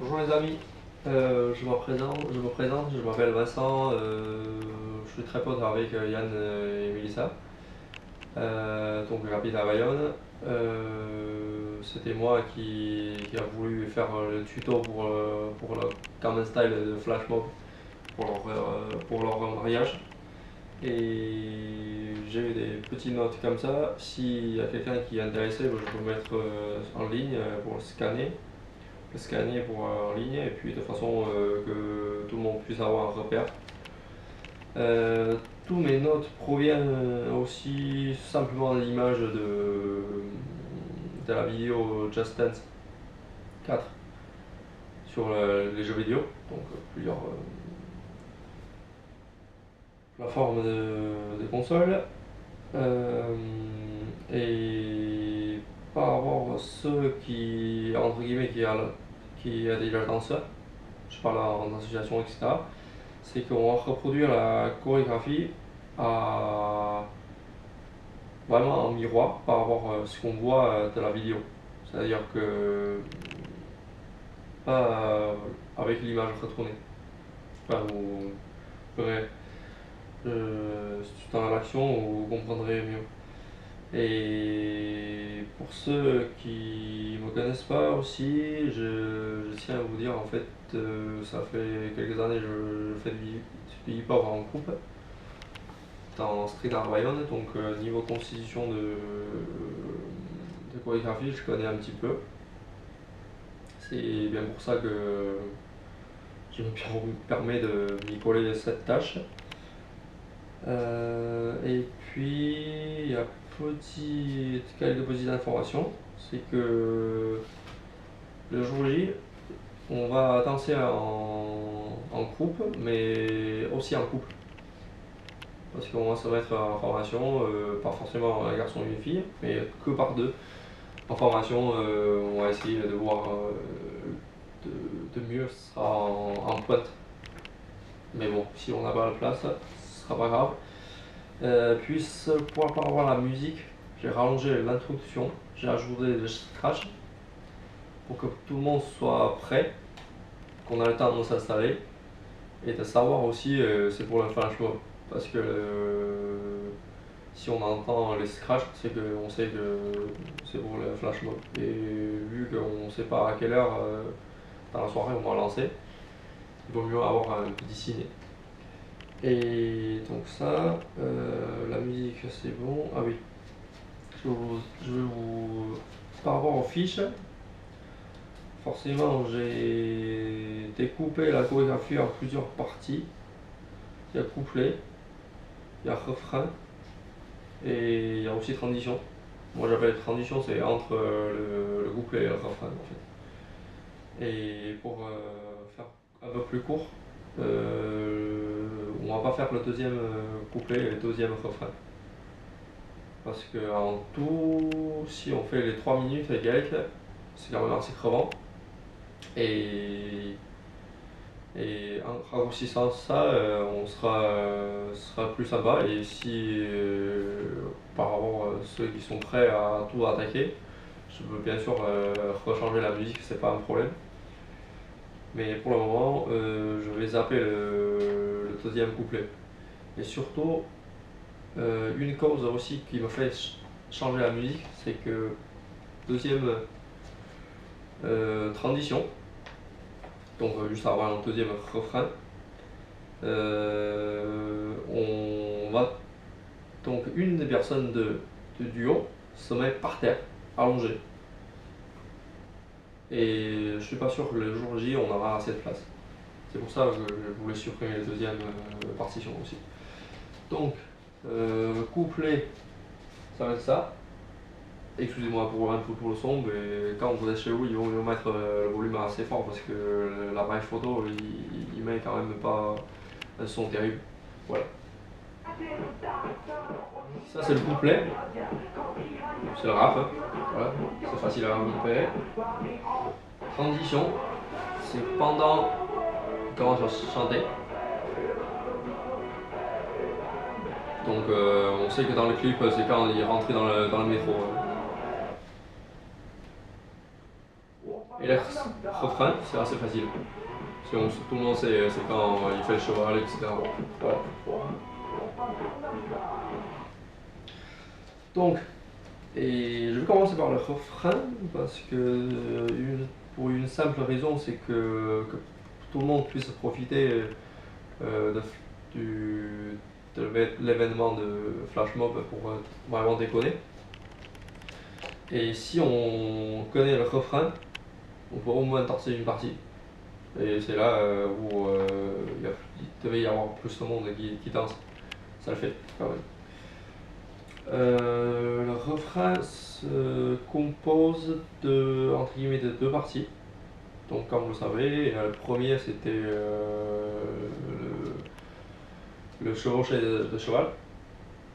Bonjour les amis. Je m'appelle Vincent, je suis très pote avec Yann et Melissa. Donc j'habite à Bayonne. C'était moi qui a voulu faire le tuto pour le Common Style de Flash Mob pour leur mariage. Et j'ai eu des petites notes comme ça. S'il y a quelqu'un qui est intéressé, je peux le mettre en ligne pour le scanner en ligne et puis de façon que tout le monde puisse avoir un repère. Euh, Tous mes notes proviennent aussi simplement de l'image de la vidéo Just Dance 4 sur les jeux vidéo, donc plusieurs plateformes de consoles. Euh, et par rapport à ceux qui, entre guillemets, qui a déjà danseur, je parle en association, etc., c'est qu'on va reproduire la chorégraphie à, vraiment en miroir par rapport à ce qu'on voit de la vidéo. C'est-à-dire que pas avec l'image retournée. Enfin, vous verrez dans l'action, vous comprendrez mieux. Et pour ceux qui ne me connaissent pas aussi, je tiens à vous dire en fait, ça fait quelques années que je fais du hip-hop en groupe dans Street Art Bayonne, donc niveau constitution de chorégraphie, je connais un petit peu. C'est bien pour ça que je me permets de m'y coller cette tâche. Et puis, il y a quelques petites informations. C'est que le jour J, on va danser en groupe, mais aussi en couple. Parce qu'on va se mettre en formation, pas forcément un garçon et une fille, mais que par deux. En formation, on va essayer de voir de mieux, ce sera en pointe. Mais bon, si on n'a pas la place, ce sera pas grave. Puis pour rapport à la musique, j'ai rallongé l'introduction, j'ai ajouté des scratch pour que tout le monde soit prêt, qu'on ait le temps de s'installer et de savoir aussi c'est pour le flash mob. Parce que si on entend les scratch, c'est qu'on sait que c'est pour le flash mob. Et vu qu'on ne sait pas à quelle heure dans la soirée on va lancer, il vaut mieux avoir un petit signe. Et donc ça, la musique c'est bon. Ah oui, par rapport aux fiches, forcément j'ai découpé la chorégraphie en plusieurs parties. Il y a couplet, il y a refrain et il y a aussi transition. Moi j'appelle transition, c'est entre le couplet et le refrain en fait. Et pour faire un peu plus court, on va pas faire le deuxième couplet et le deuxième refrain. Parce que en tout, si on fait les 3 minutes et quelques, c'est quand même assez crevant. Et, et en raccourcissant ça, sera plus sympa. Et si par rapport à ceux qui sont prêts à tout attaquer, je peux bien sûr rechanger la musique, c'est pas un problème. Mais pour le moment, je vais zapper le deuxième couplet. Et surtout, une cause aussi qui me fait changer la musique, c'est que deuxième transition, donc juste avant le deuxième refrain, on va donc une des personnes de duo se met par terre, allongée. Et je suis pas sûr que le jour J on aura assez de place. C'est pour ça que je voulais supprimer la deuxième partition aussi. Donc, couplet, ça va être ça. Excusez-moi pour un peu pour le son, mais quand vous êtes chez vous, ils vont mettre le volume assez fort parce que l'appareil photo il met quand même pas un son terrible. Voilà. Ça c'est le couplet, c'est le rap, hein. Voilà, c'est facile à repérer. Transition, c'est pendant qu'on commence à chanter. Donc on sait que dans le clip c'est quand il est rentré dans le métro. Et le refrain, c'est assez facile. Tout le monde sait, c'est quand il fait le cheval, etc. Voilà. Donc, et je vais commencer par le refrain parce que pour une simple raison, c'est que tout le monde puisse profiter de, de l'événement de Flash Mob pour vraiment déconner. Et si on connaît le refrain, on peut au moins danser une partie. Et c'est là où il devait y avoir plus de monde qui danse. Ça le fait quand même. Le refrain se compose entre guillemets, de deux parties. Donc comme vous le savez, le premier c'était le chevauché de cheval,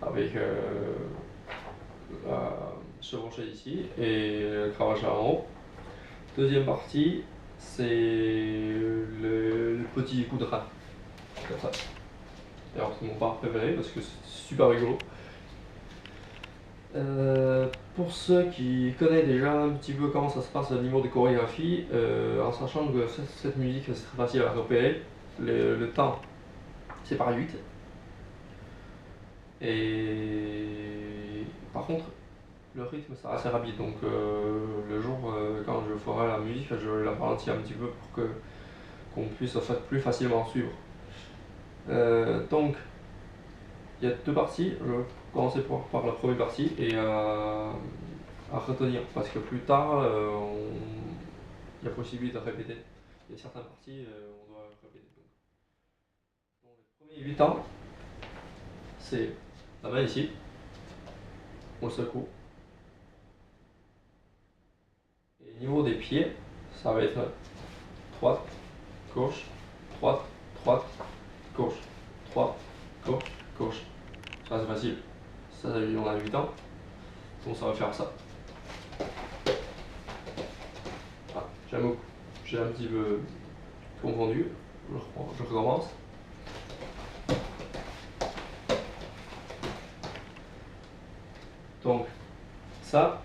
avec la chevauchée ici et le cravache en haut. Deuxième partie, c'est le petit coup de rat, comme ça. D'ailleurs, c'est mon part préféré parce que c'est super rigolo. Pour ceux qui connaissent déjà un petit peu comment ça se passe au niveau des chorégraphies, en sachant que cette musique c'est très facile à repérer, le temps c'est par 8. Et par contre, le rythme c'est assez rapide, donc le jour quand je ferai la musique, je vais la ralentir un petit peu pour qu'on puisse plus facilement suivre. Donc, il y a deux parties. Je vais commencer par la première partie et à retenir parce que plus tard, il y a possibilité de répéter. Il y a certaines parties, on doit répéter. Donc, les premiers 8 temps, c'est la main ici, on le secoue. Et au niveau des pieds, ça va être droite, gauche, droite, droite, gauche, droite, gauche, gauche. Ça c'est facile. Ça, on a 8 ans. Donc ça va faire ça. Ah, j'ai un petit peu confondu. Je recommence. Donc ça,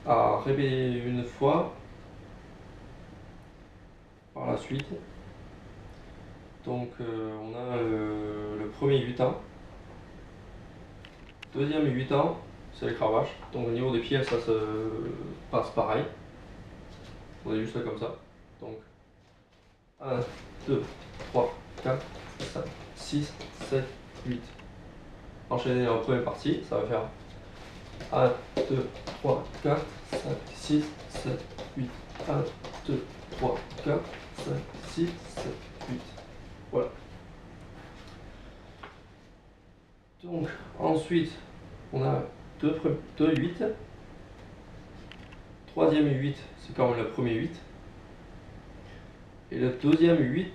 à répéter une fois par la suite. Donc on a le premier 8 ans. Deuxième 8 ans, c'est les cravaches. Donc au niveau des pieds, ça se passe pareil. On est juste comme ça. Donc 1, 2, 3, 4, 5, 6, 7, 8. Enchaîner en première partie, ça va faire 1, 2, 3, 4, 5, 6, 7, 8. 1, 2, 3, 4, 5, 6, 7, 8. Voilà. Donc ensuite, on a 2 8. Troisième 8, c'est comme le premier 8. Et le deuxième 8,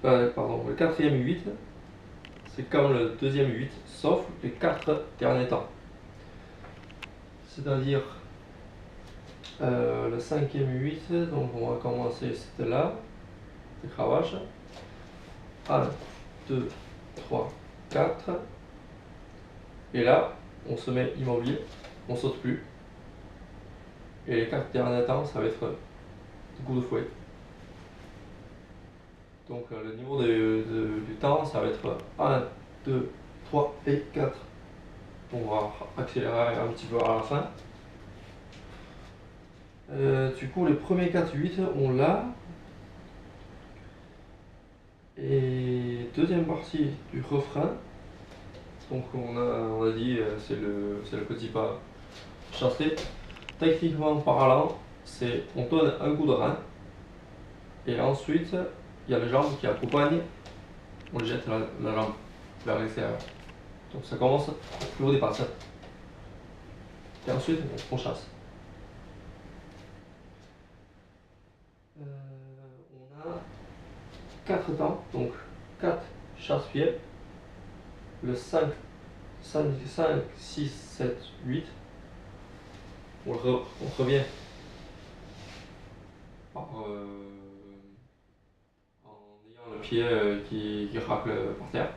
le quatrième 8, c'est comme le deuxième 8, sauf les 4 derniers temps. C'est-à-dire le cinquième 8, donc on va commencer, c'était là, le cravache. 1, 2, 3, 4. Et là, on se met immobile, on saute plus. Et les 4 derniers temps, ça va être du coup de fouet. Donc le niveau du temps, ça va être 1, 2, 3 et 4. On va accélérer un petit peu à la fin. Du coup, les premiers 4, 8, on l'a. Et deuxième partie du refrain. Donc on a dit, c'est le petit pas chassé. Techniquement parlant, c'est on donne un coup de rein. Et ensuite, il y a les jambes qui accompagnent. On jette la jambe vers l'extérieur. Donc ça commence plus haut des pattes. Et ensuite, on chasse. On a 4 temps, donc 4 chasse-pieds. Le 5, 6, 7, 8. On revient en ayant le pied qui racle par terre.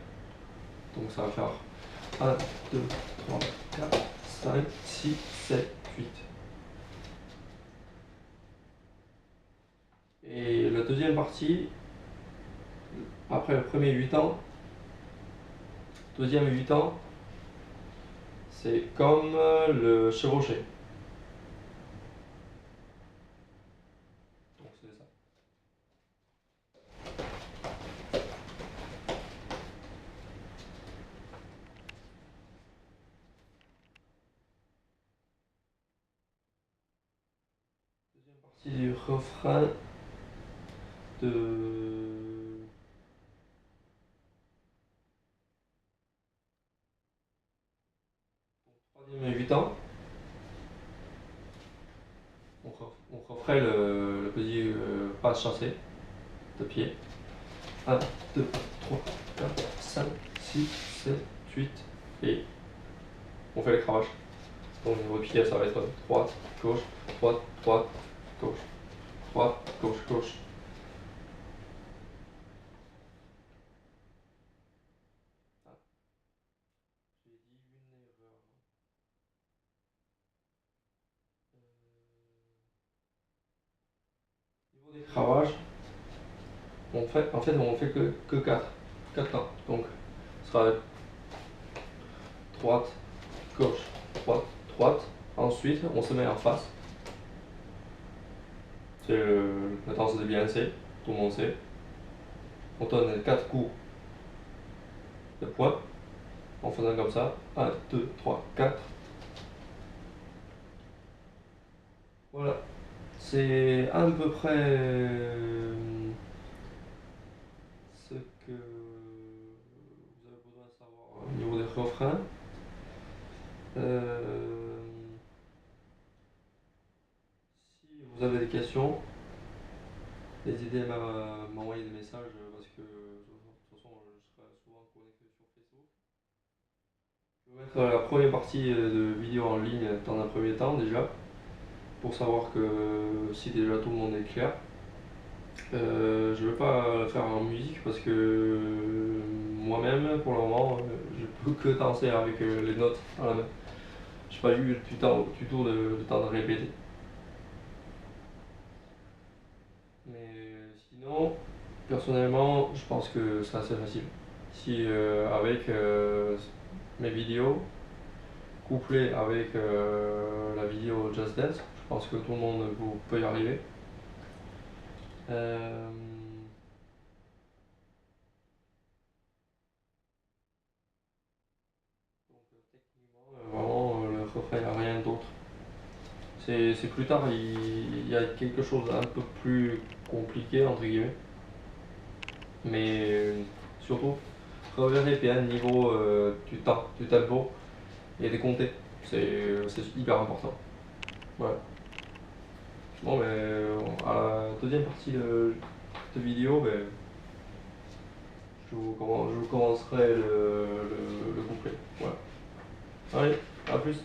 Donc ça va faire 1, 2, 3, 4, 5, 6, 7, 8. deuxième partie, après le premier 8 ans, deuxième 8 ans, c'est comme le chevauché. Donc c'est ça. Deuxième partie du refrain de... Troisième 8 ans, on referait le petit pas chassé de pied. 1, 2, 3, 4, 5, 6, 7, 8 et on fait le cravache. Donc au pied ça va être droite, gauche, droite, droite, gauche, droite, gauche, gauche. Ah, j'ai dit une erreur. Au niveau des cravages, on fait que 4 temps. Donc ce sera droite, gauche, droite, droite. Ensuite on se met en face. C'est la danse de Beyoncé, tout le monde sait. On donne 4 coups de poing en faisant comme ça. 1, 2, 3, 4. Voilà. C'est à peu près ce que vous avez besoin de savoir au niveau des refrains. Si vous avez des questions, n'hésitez à m'envoyer des messages parce que de toute façon je serai souvent connecté sur Facebook. Je vais mettre la première partie de vidéo en ligne dans un premier temps déjà pour savoir que si déjà tout le monde est clair. Je ne vais pas le faire en musique parce que moi-même, pour le moment, je peux que danser avec les notes à la main. J'ai pas eu du tout de temps de répéter. Mais sinon, personnellement, je pense que c'est assez facile. Si avec mes vidéos, couplées avec la vidéo Just Dance, je pense que tout le monde peut y arriver. Euh, Techniquement, vraiment, le refrain, il n'y a rien d'autre. C'est plus tard, il y a quelque chose d'un peu plus compliqué, entre guillemets. Mais surtout, reverrai bien le niveau du temps, du tempo et des comptés. C'est hyper important. Ouais. Bon, mais à la deuxième partie de vidéo, ben, je vous commencerai le couplet. Voilà. Allez, à plus.